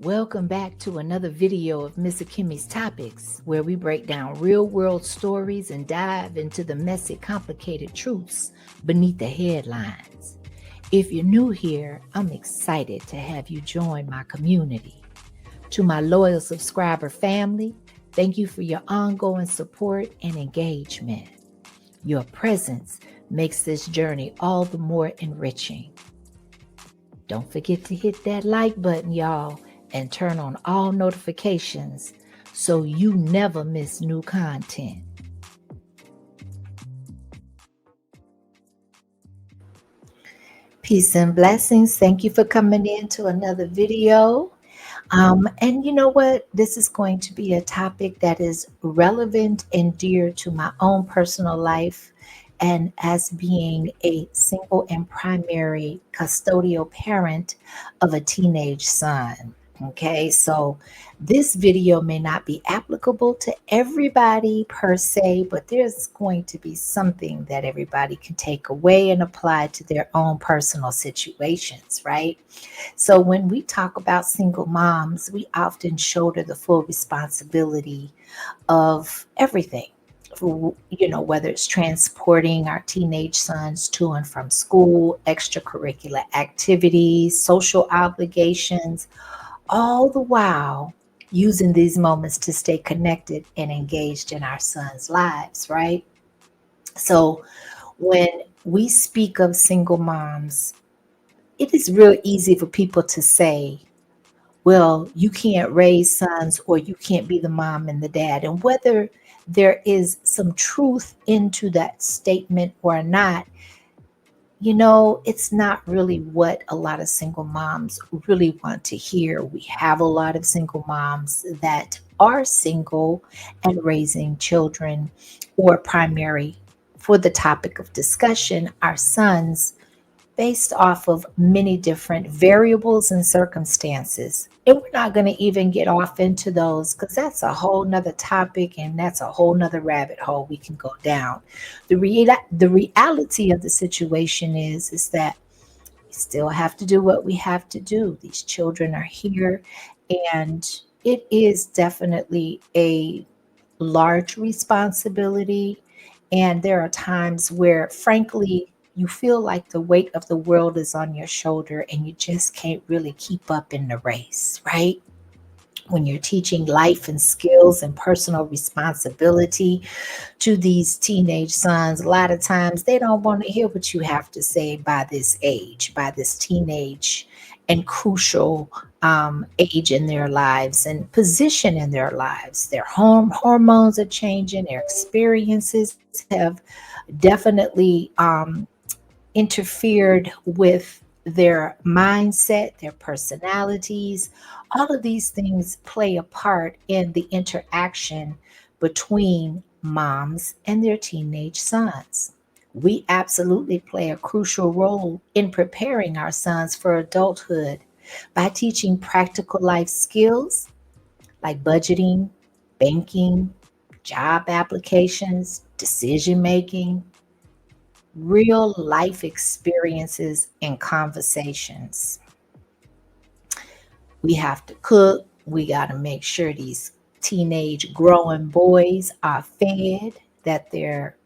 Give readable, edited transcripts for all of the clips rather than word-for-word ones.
Welcome back to another video of Miss Akimi's Topics, where we break down real world stories and dive into the messy, complicated truths beneath the headlines. If you're new here, I'm excited to have you join my community. To my loyal subscriber family, thank you for your ongoing support and engagement. Your presence makes this journey all the more enriching. Don't forget to hit that like button, y'all, and turn on all notifications so you never miss new content. Peace and blessings. Thank you for coming in to another video. And you know what? This is going to be a topic that is relevant and dear to my own personal life. And as being a single and primary custodial parent of a teenage son. Okay, so this video may not be applicable to everybody per se, but there's going to be something that everybody can take away and apply to their own personal situations, right? So when we talk about single moms, we often shoulder the full responsibility of everything. Whether it's transporting our teenage sons to and from school, extracurricular activities, social obligations, all the while using these moments to stay connected and engaged in our sons' lives, right? So when we speak of single moms, it is real easy for people to say, well, you can't raise sons or you can't be the mom and the dad. And whether there is some truth into that statement or not, it's not really what a lot of single moms really want to hear. We have a lot of single moms that are single and raising children, or primary for the topic of discussion, our sons, based off of many different variables and circumstances. And we're not going to even get off into those because that's a whole nother topic and that's a whole nother rabbit hole we can go down. The reality of the situation is that we still have to do what we have to do. These children are here, and it is definitely a large responsibility. And there are times where, frankly, you feel like the weight of the world is on your shoulder and you just can't really keep up in the race, right? When you're teaching life and skills and personal responsibility to these teenage sons, a lot of times they don't want to hear what you have to say by this age, by this teenage and crucial age in their lives and position in their lives. Their hormones are changing, their experiences have definitely interfered with their mindset, their personalities. All of these things play a part in the interaction between moms and their teenage sons. We absolutely play a crucial role in preparing our sons for adulthood by teaching practical life skills like budgeting, banking, job applications, decision making, real life experiences and conversations. We have to cook. We got to make sure these teenage growing boys are fed, that their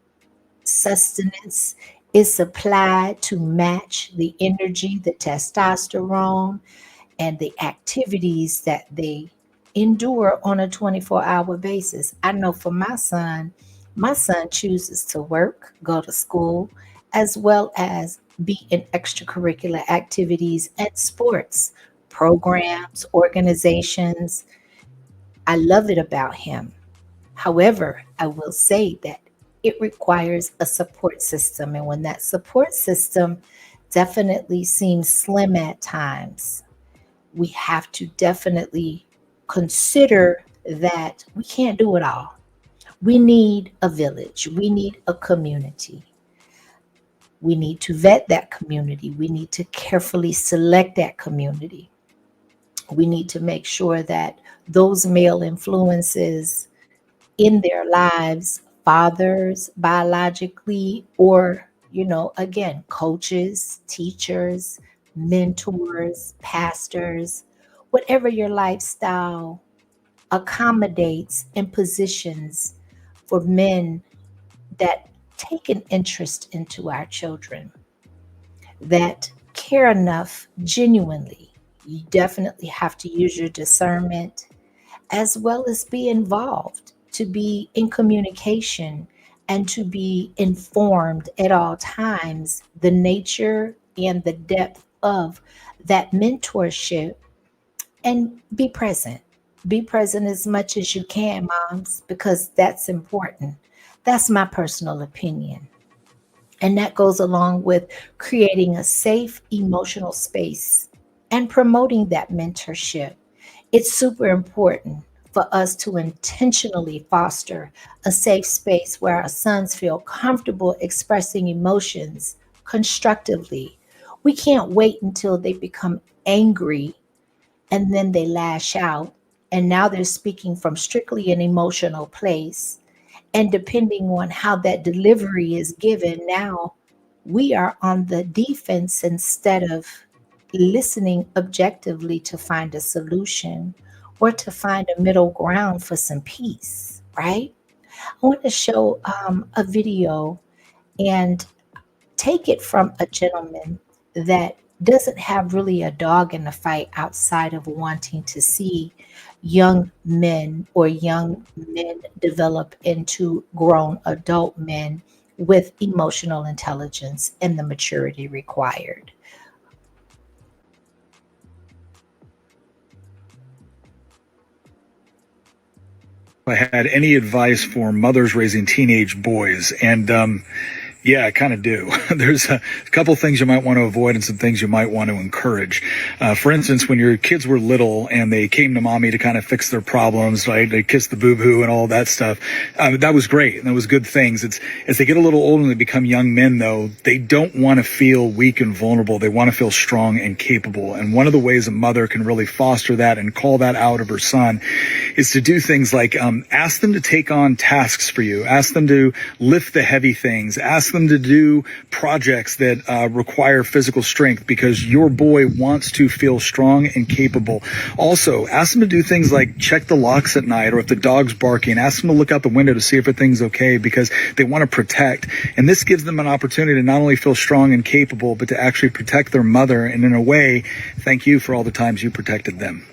sustenance is supplied to match the energy, the testosterone, and the activities that they endure on a 24-hour basis. I know for my son chooses to work, go to school, as well as be in extracurricular activities and sports, programs, organizations. I love it about him. However, I will say that it requires a support system. And when that support system definitely seems slim at times, we have to definitely consider that we can't do it all. We need a village, we need a community. We need to vet that community. We need to carefully select that community. We need to make sure that those male influences in their lives, fathers biologically, or, again, coaches, teachers, mentors, pastors, whatever your lifestyle accommodates and positions for men that take an interest into our children, that care enough genuinely. You definitely have to use your discernment as well as be involved, to be in communication and to be informed at all times the nature and the depth of that mentorship, and be present. Be present as much as you can, moms, because that's important. That's my personal opinion. And that goes along with creating a safe emotional space and promoting that mentorship. It's super important for us to intentionally foster a safe space where our sons feel comfortable expressing emotions constructively. We can't wait until they become angry and then they lash out. And now they're speaking from strictly an emotional place. And depending on how that delivery is given, now we are on the defense instead of listening objectively to find a solution or to find a middle ground for some peace, right? I want to show a video and take it from a gentleman that doesn't have really a dog in the fight outside of wanting to see young men or young men develop into grown adult men with emotional intelligence and the maturity required. I had any advice for mothers raising teenage boys, and yeah, I kind of do. There's a couple things you might want to avoid and some things you might want to encourage. For instance, when your kids were little and they came to mommy to kind of fix their problems, right? They kissed the boo-boo and all that stuff. That was great. And that was good things. It's as they get a little older and they become young men, though, they don't want to feel weak and vulnerable. They want to feel strong and capable. And one of the ways a mother can really foster that and call that out of her son is to do things like ask them to take on tasks for you, ask them to lift the heavy things, ask them to do projects that require physical strength because your boy wants to feel strong and capable. Also, ask them to do things like check the locks at night, or if the dog's barking, ask them to look out the window to see if everything's okay because they want to protect. And this gives them an opportunity to not only feel strong and capable, but to actually protect their mother. And in a way, thank you for all the times you protected them.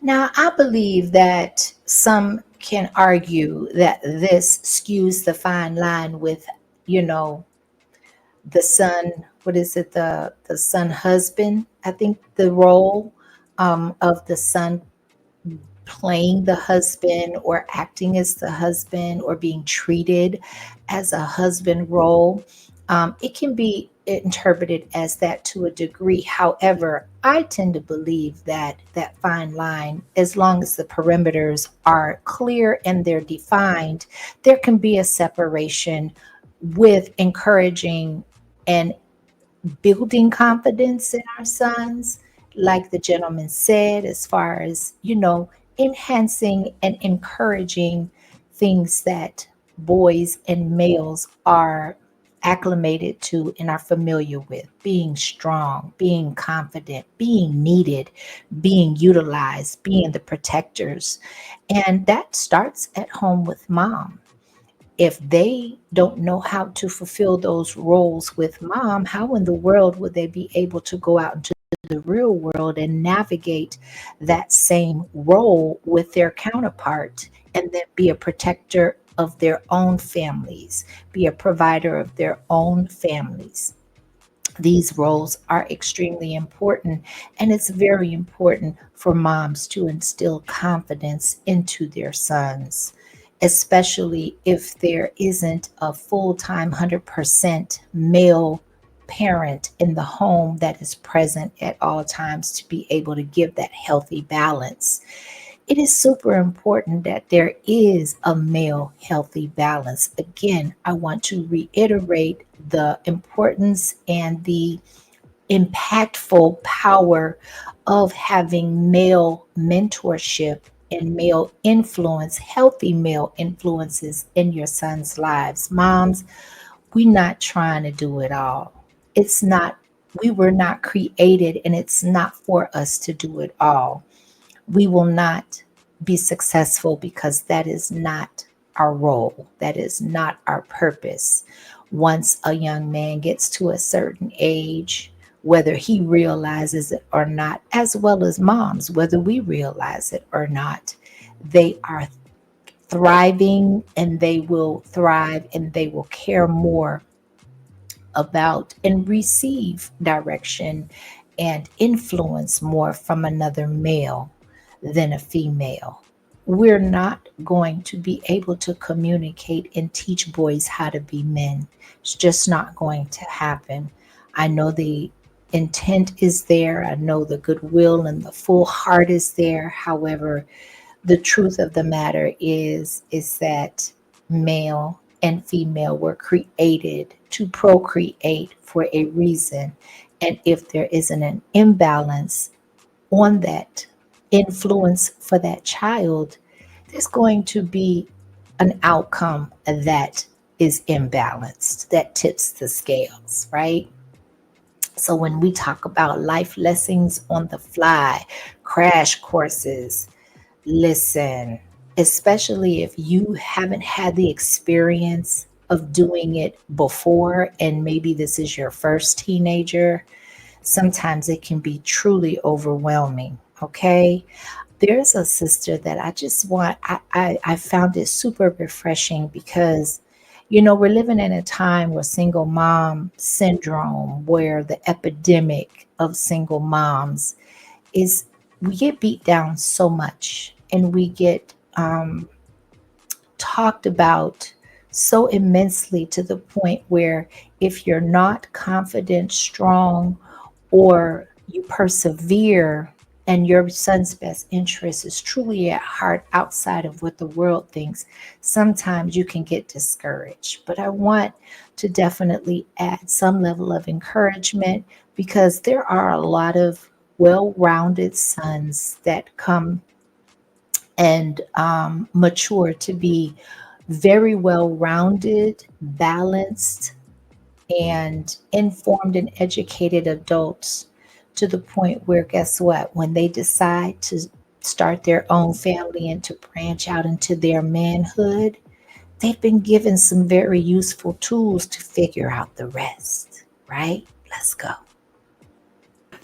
Now, I believe that some can argue that this skews the fine line with, you know, the son, what is it, the son husband? I think the role of the son playing the husband or acting as the husband or being treated as a husband role. It can be interpreted as that to a degree. However, I tend to believe that that fine line, as long as the perimeters are clear and they're defined, there can be a separation with encouraging and building confidence in our sons, like the gentleman said, as far as, enhancing and encouraging things that boys and males are acclimated to and are familiar with, being strong, being confident, being needed, being utilized, being the protectors. And that starts at home with mom. If they don't know how to fulfill those roles with mom, how in the world would they be able to go out into the real world and navigate that same role with their counterpart and then be a protector of their own families, be a provider of their own families? These roles are extremely important, and it's very important for moms to instill confidence into their sons, especially if there isn't a full time 100% male parent in the home that is present at all times to be able to give that healthy balance. It is super important that there is a male healthy balance. Again, I want to reiterate the importance and the impactful power of having male mentorship and male influence, healthy male influences in your son's lives. Moms, we're not trying to do it all. It's not We were not created, and it's not for us to do it all. We will not be successful because that is not our role. That is not our purpose. Once a young man gets to a certain age, whether he realizes it or not, as well as moms, whether we realize it or not, they are thriving, and they will thrive, and they will care more about and receive direction and influence more from another male than a female. We're not going to be able to communicate and teach boys how to be men. It's just not going to happen. I know the intent is there, I know the goodwill and the full heart is there. However, the truth of the matter is that male and female were created to procreate for a reason. And if there isn't an imbalance on that influence for that child, there's going to be an outcome that is imbalanced, that tips the scales, right? So when we talk about life lessons on the fly, crash courses, listen, especially if you haven't had the experience of doing it before, and maybe this is your first teenager, sometimes it can be truly overwhelming. Okay. There's a sister that I just want, I found it super refreshing because, we're living in a time where single mom syndrome, where the epidemic of single moms is, we get beat down so much, and we get talked about so immensely, to the point where if you're not confident, strong, or you persevere, and your son's best interest is truly at heart outside of what the world thinks, sometimes you can get discouraged. But I want to definitely add some level of encouragement, because there are a lot of well rounded sons that come and mature to be very well rounded, balanced, and informed and educated adults, to the point where, guess what? When they decide to start their own family and to branch out into their manhood, they've been given some very useful tools to figure out the rest, right? Let's go.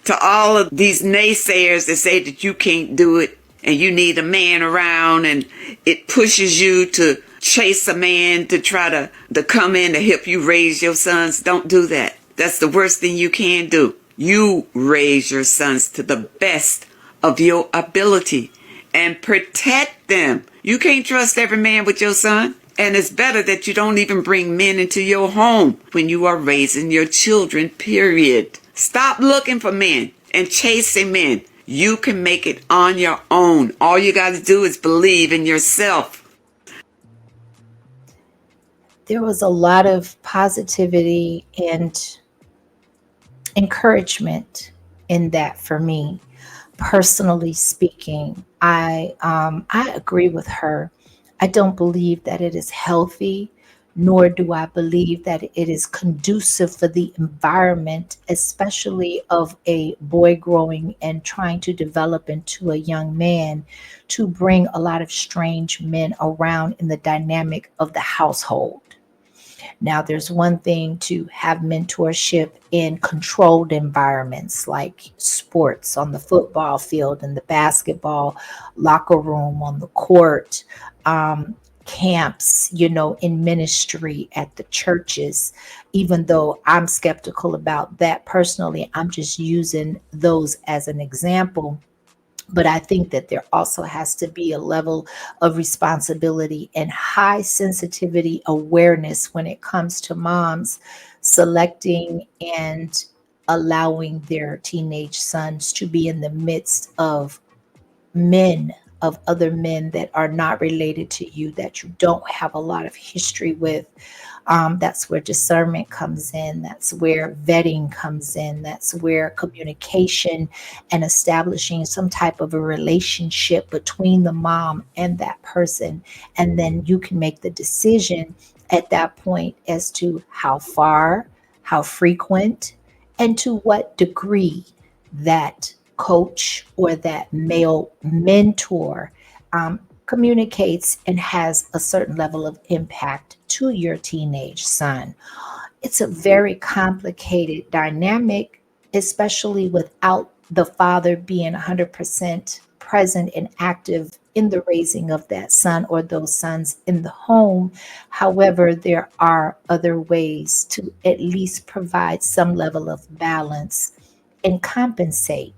To all of these naysayers that say that you can't do it and you need a man around, and it pushes you to chase a man to try to come in to help you raise your sons, don't do that. That's the worst thing you can do. You raise your sons to the best of your ability and protect them. You can't trust every man with your son. And it's better that you don't even bring men into your home when you are raising your children, period. Stop looking for men and chasing men. You can make it on your own. All you got to do is believe in yourself. There was a lot of positivity and encouragement in that for me. Personally speaking, I agree with her. I don't believe that it is healthy, nor do I believe that it is conducive for the environment, especially of a boy growing and trying to develop into a young man, to bring a lot of strange men around in the dynamic of the household. Now, there's one thing to have mentorship in controlled environments like sports, on the football field, in the basketball locker room, on the court, camps, in ministry, at the churches. Even though I'm skeptical about that personally, I'm just using those as an example. But I think that there also has to be a level of responsibility and high sensitivity awareness when it comes to moms selecting and allowing their teenage sons to be in the midst of men, of other men that are not related to you, that you don't have a lot of history with. That's where discernment comes in. That's where vetting comes in. That's where communication and establishing some type of a relationship between the mom and that person. And then you can make the decision at that point as to how far, how frequent, and to what degree that coach or that male mentor communicates and has a certain level of impact to your teenage son. It's a very complicated dynamic, especially without the father being 100% present and active in the raising of that son or those sons in the home. However, there are other ways to at least provide some level of balance and compensate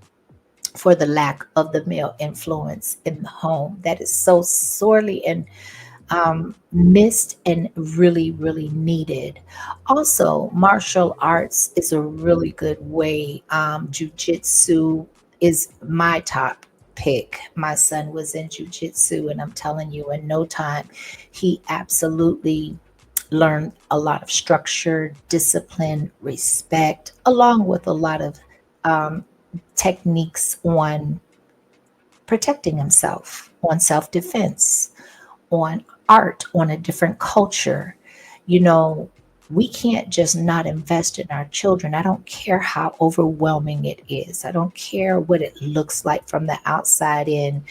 for the lack of the male influence in the home that is so sorely and missed and really, really needed. Also, martial arts is a really good way. Jiu-jitsu is my top pick. My son was in jiu-jitsu, and I'm telling you, in no time, he absolutely learned a lot of structure, discipline, respect, along with a lot of um, techniques on protecting himself, on self-defense, on art, on a different culture. You know, we can't just not invest in our children. I don't care how overwhelming it is. I don't care what it looks like from the outside in.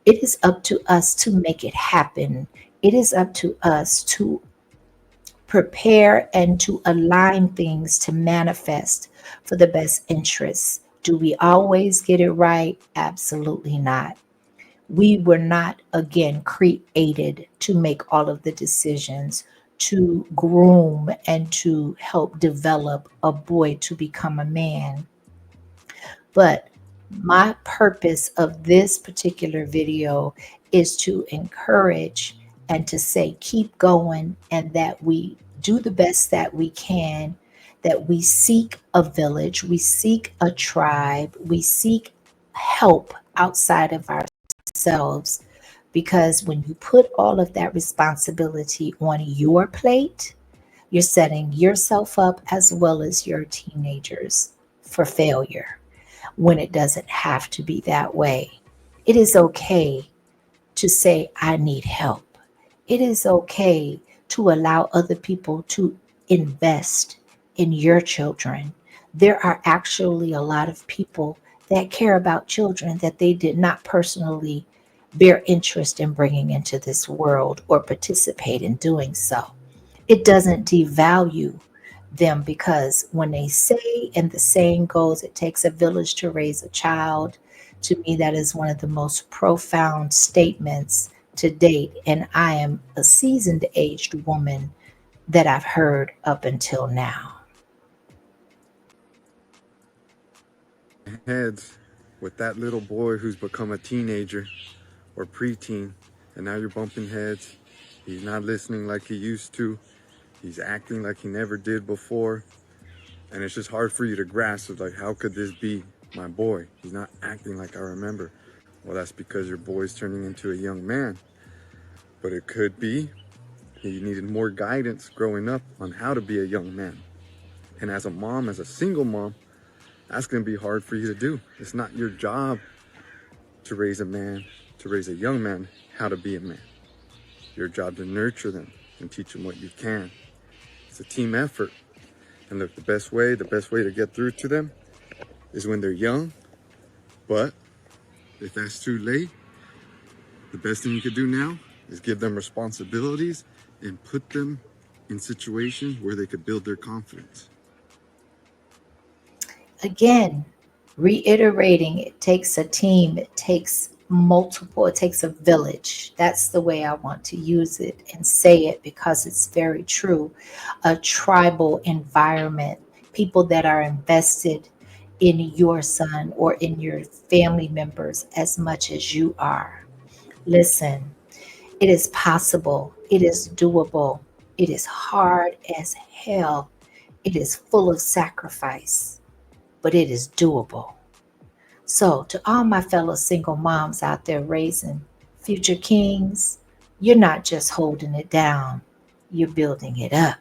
It is up to us to make it happen. It is up to us to prepare and to align things to manifest for the best interests. Do we always get it right? Absolutely not. We were not, again, created to make all of the decisions, to groom and to help develop a boy to become a man. But my purpose of this particular video is to encourage and to say, keep going, and that we do the best that we can, that we seek a village, we seek a tribe, we seek help outside of ourselves. Because when you put all of that responsibility on your plate, you're setting yourself up as well as your teenagers for failure when it doesn't have to be that way. It is okay to say, I need help. It is okay to allow other people to invest in your children. There are actually a lot of people that care about children that they did not personally bear interest in bringing into this world or participate in doing so. It doesn't devalue them, because when they say, and the saying goes, it takes a village to raise a child, to me, that is one of the most profound statements to date. And I am a seasoned aged woman that I've heard up until now. Heads with that little boy who's become a teenager or preteen, and now you're bumping heads. He's not listening like he used to. He's acting like he never did before. And it's just hard for you to grasp of, like, how could this be my boy? He's not acting like I remember. Well, that's because your boy's turning into a young man. But it could be he needed more guidance growing up on how to be a young man. And as a mom, as a single mom, that's going to be hard for you to do. It's not your job to raise a man, to raise a young man, how to be a man. Your job to nurture them and teach them what you can. It's a team effort. And look, the best way to get through to them is when they're young. But if that's too late, the best thing you could do now is give them responsibilities and put them in situations where they could build their confidence. Again, reiterating, it takes a team, it takes multiple, it takes a village. That's the way I want to use it and say it, because it's very true. A tribal environment, people that are invested in your son or in your family members as much as you are. Listen, it is possible, it is doable, it is hard as hell, it is full of sacrifice, but it is doable. So, to all my fellow single moms out there raising future kings, you're not just holding it down, you're building it up.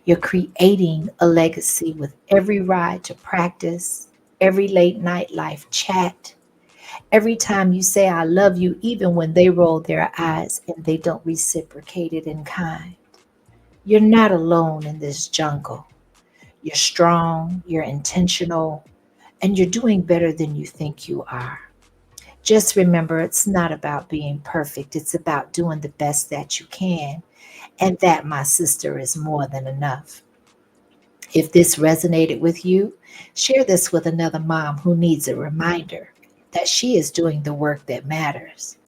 You're creating a legacy with every ride to practice, every late night life chat, every time you say, I love you, even when they roll their eyes and they don't reciprocate it in kind. You're not alone in this jungle. You're strong, you're intentional, and you're doing better than you think you are. Just remember, it's not about being perfect, it's about doing the best that you can. And that, my sister, is more than enough. If this resonated with you, share this with another mom who needs a reminder that she is doing the work that matters.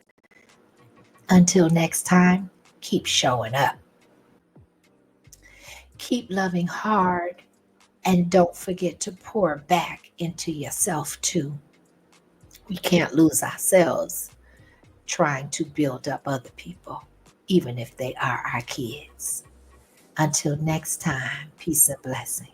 Until next time, keep showing up, keep loving hard, and don't forget to pour back into yourself too. We can't lose ourselves trying to build up other people, even if they are our kids. Until next time, peace and blessings.